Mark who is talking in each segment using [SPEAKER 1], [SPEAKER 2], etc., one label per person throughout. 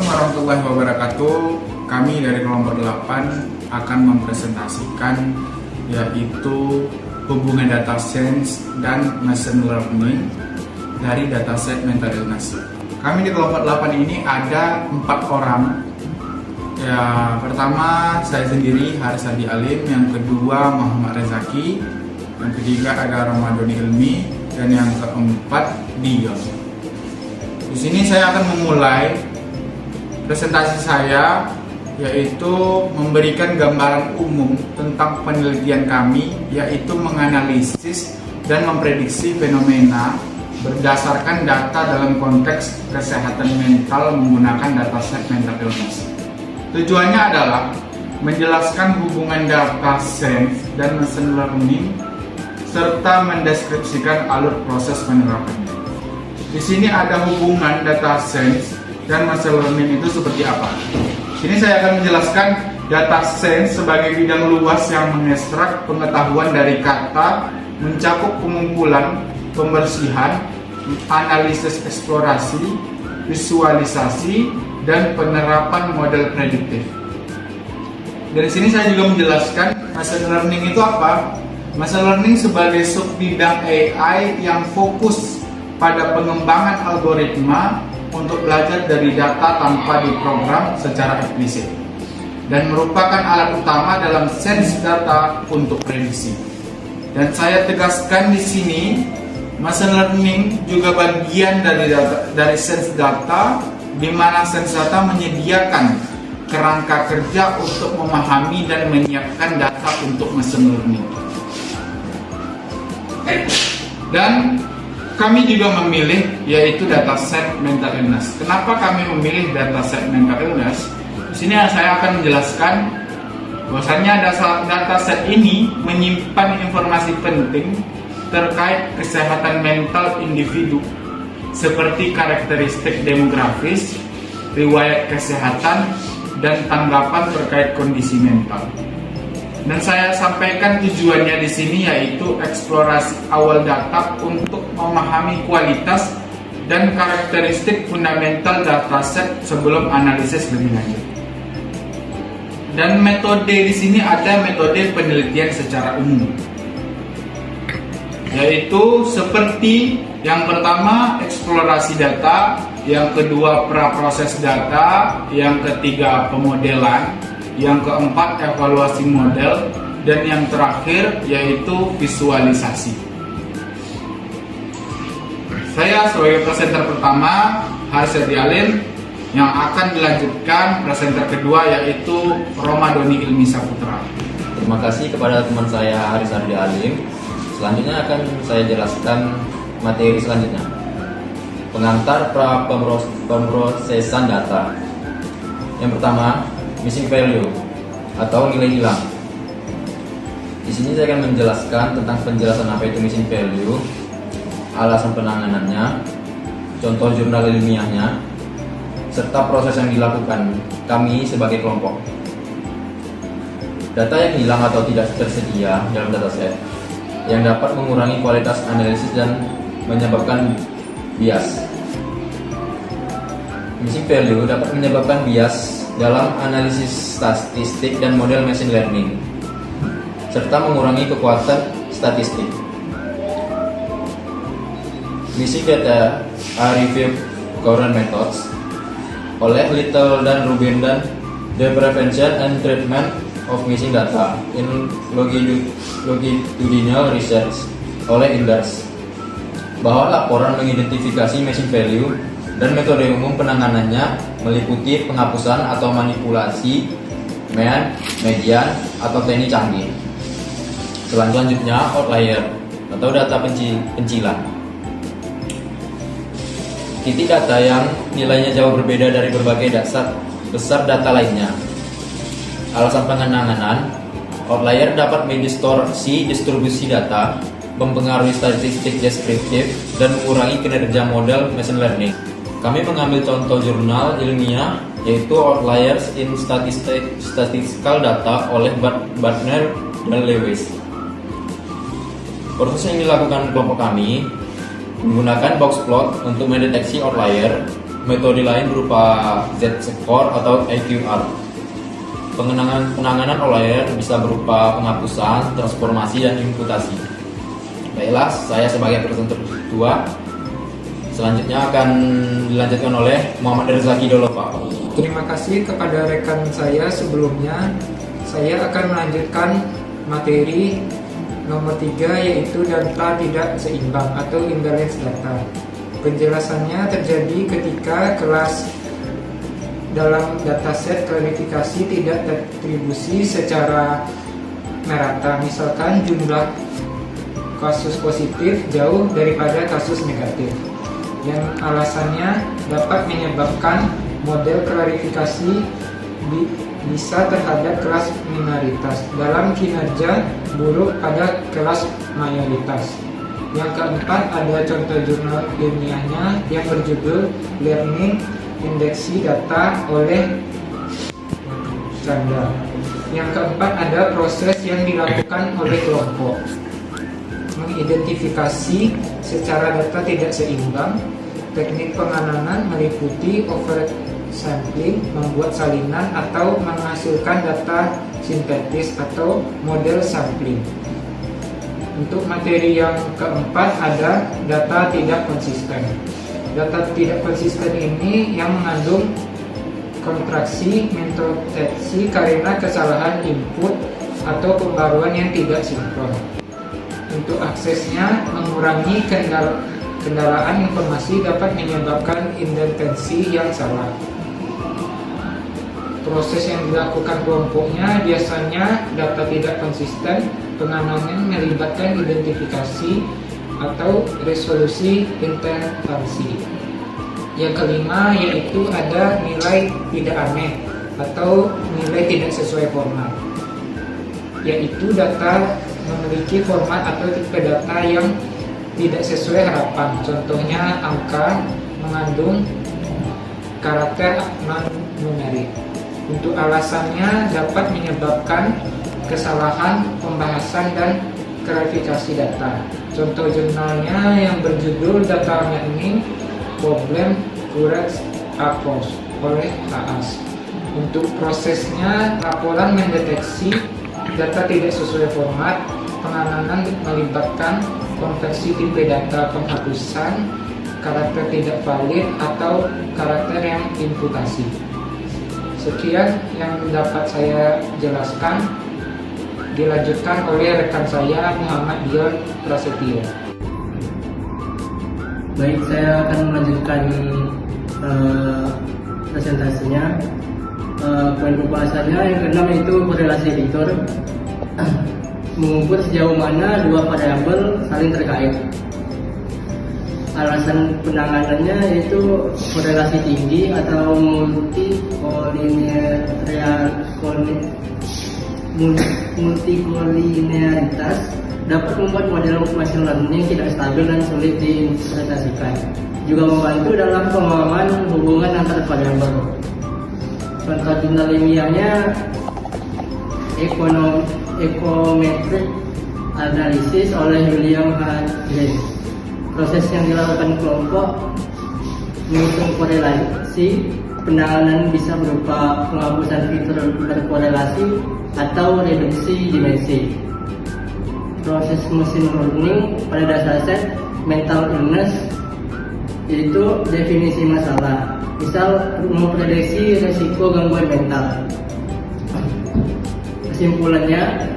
[SPEAKER 1] Assalamualaikum warahmatullahi wabarakatuh. Kami dari kelompok 8 akan mempresentasikan yaitu hubungan data science dan machine learning dari dataset mental illness. Kami di kelompok 8 ini ada 4 orang. Ya, pertama saya sendiri Haris Adi Alim, yang kedua Muhammad Rezaki, yang ketiga ada Ramadhani Ilmi, dan yang keempat Dion. Di sini saya akan memulai presentasi saya, yaitu memberikan gambaran umum tentang penelitian kami, yaitu menganalisis dan memprediksi fenomena berdasarkan data dalam konteks kesehatan mental menggunakan dataset mental illness. Tujuannya adalah menjelaskan hubungan data science dan machine learning serta mendeskripsikan alur proses penerapannya. Di sini ada hubungan data science dan machine learning itu seperti apa. Sini saya akan menjelaskan data science sebagai bidang luas yang mengekstrak pengetahuan dari kata, mencakup pengumpulan, pembersihan, analisis eksplorasi, visualisasi, dan penerapan model prediktif. Dari sini saya juga menjelaskan machine learning itu apa. Machine learning sebagai subbidang AI yang fokus pada pengembangan algoritma untuk belajar dari data tanpa diprogram secara eksplisit dan merupakan alat utama dalam sains data untuk prediksi. Dan saya tegaskan di sini, machine learning juga bagian dari sains data, di mana sains data menyediakan kerangka kerja untuk memahami dan menyiapkan data untuk machine learning. Dan kami juga memilih yaitu dataset mental illness. Kenapa kami memilih dataset mental illness? Di sini saya akan menjelaskan bahwasanya dataset ini menyimpan informasi penting terkait kesehatan mental individu seperti karakteristik demografis, riwayat kesehatan, dan tanggapan terkait kondisi mental. Dan saya sampaikan tujuannya di sini yaitu eksplorasi awal data untuk memahami kualitas dan karakteristik fundamental dataset sebelum analisis lebih lanjut. Dan metode di sini ada metode penelitian secara umum, yaitu seperti yang pertama eksplorasi data, yang kedua praproses data, yang ketiga pemodelan, yang keempat evaluasi model, dan yang terakhir yaitu visualisasi. Saya sebagai presenter pertama Haris Adi Alim, yang akan dilanjutkan presenter kedua yaitu Ramadhani Ilmi Saputra.
[SPEAKER 2] Terima kasih kepada teman saya Haris Adi Alim. Selanjutnya akan saya jelaskan materi selanjutnya. Pengantar pra pemrosesan data. Yang pertama, missing value atau nilai hilang. Di sini saya akan menjelaskan tentang penjelasan apa itu missing value, alasan penanganannya, contoh jurnal ilmiahnya, serta proses yang dilakukan kami sebagai kelompok. Data yang hilang atau tidak tersedia dalam dataset yang dapat mengurangi kualitas analisis dan menyebabkan bias. Missing value dapat menyebabkan bias dalam analisis statistik dan model machine learning, serta mengurangi kekuatan statistik. Missing data are reviewed current methods oleh Little dan Rubin dan The Prevention and Treatment of Missing Data in Longitudinal Research oleh Inders, bahwa laporan mengidentifikasi missing value dan metode umum penanganannya meliputi penghapusan atau manipulasi median atau teknik canggih. Selanjutnya outlier atau data pencilan. Titik data yang nilainya jauh berbeda dari berbagai dasar besar data lainnya. Alasan penanganan, outlier dapat mendistorsi distribusi data, mempengaruhi statistik deskriptif, dan mengurangi kinerja model machine learning. Kami mengambil contoh jurnal ilmiah yaitu Outliers in Statistical Data oleh Bartner dan Lewis. Proses yang dilakukan kelompok kami menggunakan box plot untuk mendeteksi outlier, Metode lain berupa Z-score atau EQR. Penanganan OLED bisa berupa penghapusan, transformasi, dan imputasi. Baiklah, saya sebagai presenter kedua. Selanjutnya akan dilanjutkan oleh Muhammad Rizaki dulu, Pak.
[SPEAKER 3] Terima kasih kepada rekan saya sebelumnya. Saya akan melanjutkan materi nomor 3, yaitu data tidak seimbang atau imbalance data. Penjelasannya terjadi ketika kelas dalam dataset klarifikasi tidak terdistribusi secara merata. Misalkan jumlah kasus positif jauh daripada kasus negatif, yang alasannya dapat menyebabkan model klarifikasi bisa terhadap kelas minoritas dalam kinerja buruk pada kelas mayoritas. Yang keempat, ada contoh jurnal ilmiahnya yang berjudul Learning Indeksi Data oleh Chandra. Yang keempat, ada proses yang dilakukan oleh kelompok mengidentifikasi secara data tidak seimbang. Teknik penganan meliputi oversampling, membuat salinan atau menghasilkan data sintetis atau model sampling. Untuk materi yang keempat, ada data tidak konsisten. Data tidak konsisten ini yang mengandung kontraksi, mentoteksi karena kesalahan input atau pembaruan yang tidak sinkron. Untuk aksesnya, mengurangi kendaraan informasi dapat menyebabkan independensi yang salah. Proses yang dilakukan kelompoknya biasanya data tidak konsisten. Pengamanannya melibatkan identifikasi atau resolusi intervensi. Yang kelima, yaitu ada nilai tidak aneh atau nilai tidak sesuai format, yaitu data memiliki format atau tipe data yang tidak sesuai harapan. Contohnya, angka mengandung karakter non-numerik. Untuk alasannya dapat menyebabkan kesalahan pembahasan dan klarifikasi data. Contoh jurnalnya yang berjudul Data Mining Problem Correct Approach oleh Haas. Untuk prosesnya, laporan mendeteksi data tidak sesuai format. Penanganan melibatkan konversi tipe data, penghapusan karakter tidak valid atau karakter yang imputasi. Sekian yang dapat saya jelaskan. Dilanjutkan oleh rekan saya Muhammad Dion Prasetyo.
[SPEAKER 4] Baik, saya akan melanjutkan presentasinya. Poin pembahasannya yang keenam yaitu korelasi editor. Mengukur sejauh mana dua variabel saling terkait. Alasan penanganannya yaitu korelasi tinggi atau multikolinearitas dapat membuat model machine learning tidak stabil dan sulit diinterpretasikan. Juga membantu dalam pemahaman hubungan antar variabel. Contoh jurnal ilmiahnya Econometric Analysis oleh William H. Green. Proses yang dilakukan kelompok menghitung korelasi. Penanganan bisa berupa penghapusan fitur berkorelasi atau reduksi dimensi. Proses machine learning pada dataset mental illness yaitu definisi masalah. Misal memprediksi resiko gangguan mental. Kesimpulannya,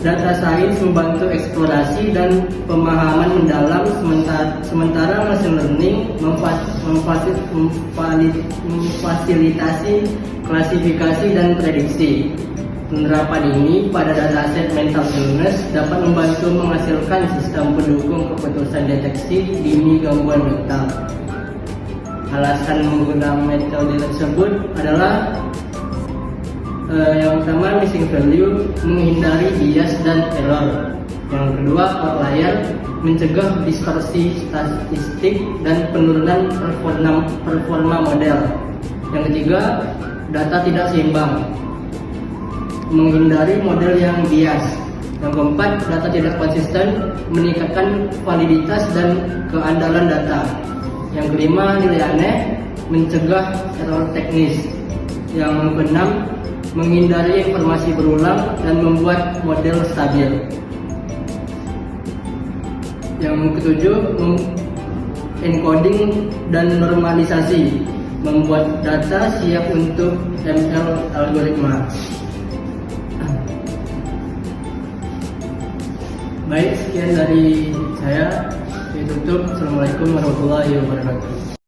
[SPEAKER 4] data sains membantu eksplorasi dan pemahaman mendalam, sementara machine learning memfasilitasi klasifikasi dan prediksi. Penerapan ini pada dataset mental illness dapat membantu menghasilkan sistem pendukung keputusan deteksi dini gangguan mental. Alasan menggunakan metode tersebut adalah yang pertama, missing value, menghindari bias dan error. Yang kedua, outlier, mencegah distorsi statistik dan penurunan performa model. Yang ketiga, data tidak seimbang, menghindari model yang bias. Yang keempat, data tidak konsisten, meningkatkan validitas dan keandalan data. Yang kelima, nilai aneh, mencegah error teknis. Yang keenam, menghindari informasi berulang dan membuat model stabil. Yang ketujuh, encoding dan normalisasi, membuat data siap untuk ML algoritma. Baik, sekian dari saya. Ditutup. Assalamualaikum warahmatullahi wabarakatuh.